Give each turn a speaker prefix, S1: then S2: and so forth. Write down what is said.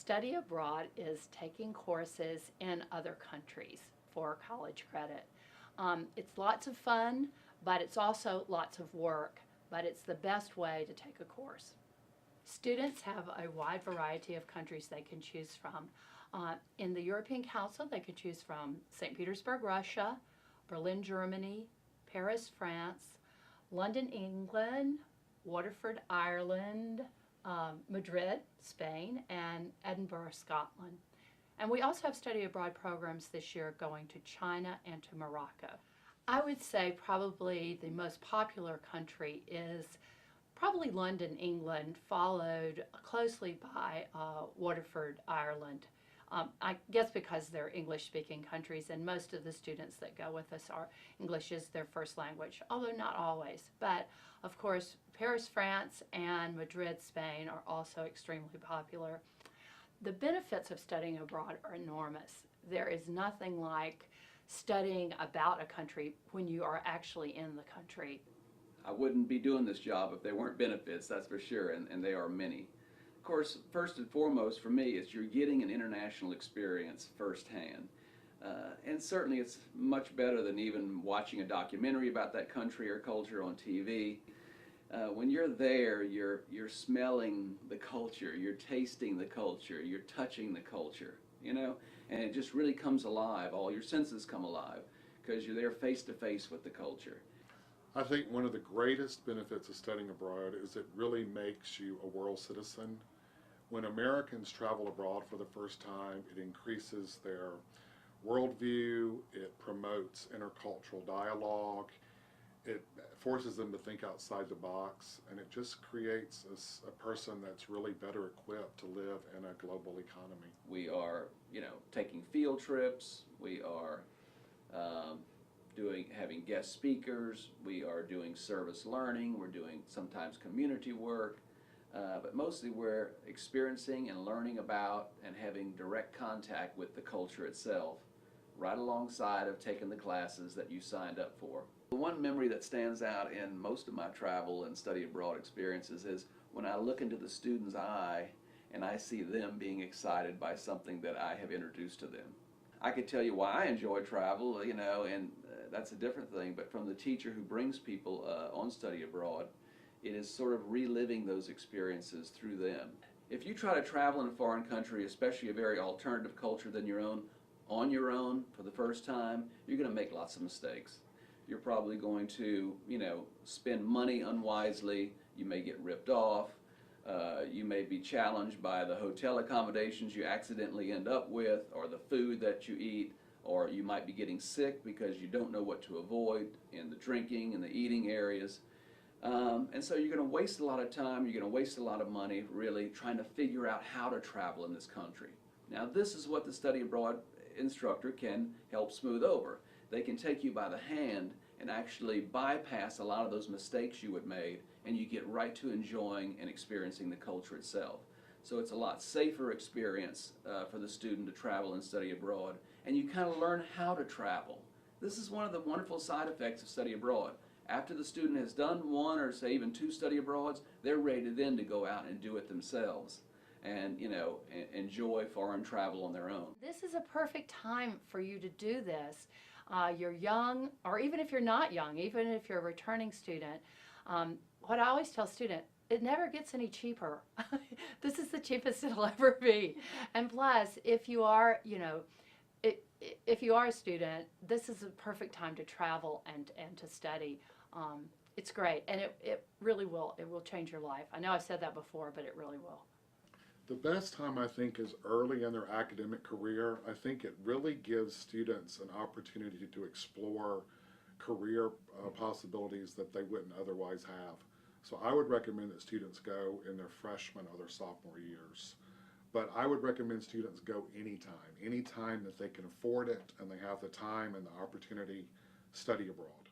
S1: Study abroad is taking courses in other countries for college credit. It's lots of fun, but it's also lots of work, but it's the best way to take a course. Students have a wide variety of countries they can choose from. In the European Council, they can choose from St. Petersburg, Russia, Berlin, Germany, Paris, France, London, England, Waterford, Ireland, Madrid, Spain, and Edinburgh, Scotland. And we also have study abroad programs this year going to China and to Morocco. I would say probably the most popular country is probably London, England, followed closely by Waterford, Ireland. I guess because they're English-speaking countries, and most of the students that go with us are English is their first language, although not always. But of course, Paris, France, and Madrid, Spain are also extremely popular. The benefits of studying abroad are enormous. There is nothing like studying about a country when you are actually in the country.
S2: I wouldn't be doing this job if there weren't benefits, that's for sure, and they are many. Of course, first and foremost for me is you're getting an international experience firsthand. And certainly it's much better than even watching a documentary about that country or culture on TV. When you're there, you're smelling the culture, you're tasting the culture, you're touching the culture, you know, and it just really comes alive. All your senses come alive because you're there face to face with the culture.
S3: I think one of the greatest benefits of studying abroad is it really makes you a world citizen. When Americans travel abroad for the first time, it increases their worldview, it promotes intercultural dialogue, it forces them to think outside the box, and it just creates a person that's really better equipped to live in a global economy.
S2: We are, taking field trips, we are having guest speakers, we are doing service learning, we're doing sometimes community work, but mostly we're experiencing and learning about and having direct contact with the culture itself, right alongside of taking the classes that you signed up for. The one memory that stands out in most of my travel and study abroad experiences is when I look into the student's eye and I see them being excited by something that I have introduced to them. I could tell you why I enjoy travel, and that's a different thing, but from the teacher who brings people on study abroad, it is sort of reliving those experiences through them. If you try to travel in a foreign country, especially a very alternative culture than your own, on your own for the first time, you're going to make lots of mistakes. You're probably going to, spend money unwisely. You may get ripped off. You may be challenged by the hotel accommodations you accidentally end up with, or the food that you eat, or you might be getting sick because you don't know what to avoid in the drinking and the eating areas. And so you're going to waste a lot of time, you're going to waste a lot of money really trying to figure out how to travel in this country. Now this is what the study abroad instructor can help smooth over. They can take you by the hand and actually bypass a lot of those mistakes you had made, and you get right to enjoying and experiencing the culture itself. So it's a lot safer experience for the student to travel and study abroad, and you kind of learn how to travel. This is one of the wonderful side effects of study abroad. After the student has done one or say even two study abroads, they're ready then to go out and do it themselves and enjoy foreign travel on their own.
S1: This is a perfect time for you to do this. You're young, or even if you're not young, even if you're a returning student, what I always tell students, it never gets any cheaper. This is the cheapest it'll ever be. And plus, if you are, if you are a student, this is a perfect time to travel and to study. It's great, and it really will. It will change your life. I know I've said that before, but it really will.
S3: The best time, I think, is early in their academic career. I think it really gives students an opportunity to explore career possibilities that they wouldn't otherwise have. So I would recommend that students go in their freshman or their sophomore years. But I would recommend students go anytime that they can afford it and they have the time and the opportunity, study abroad.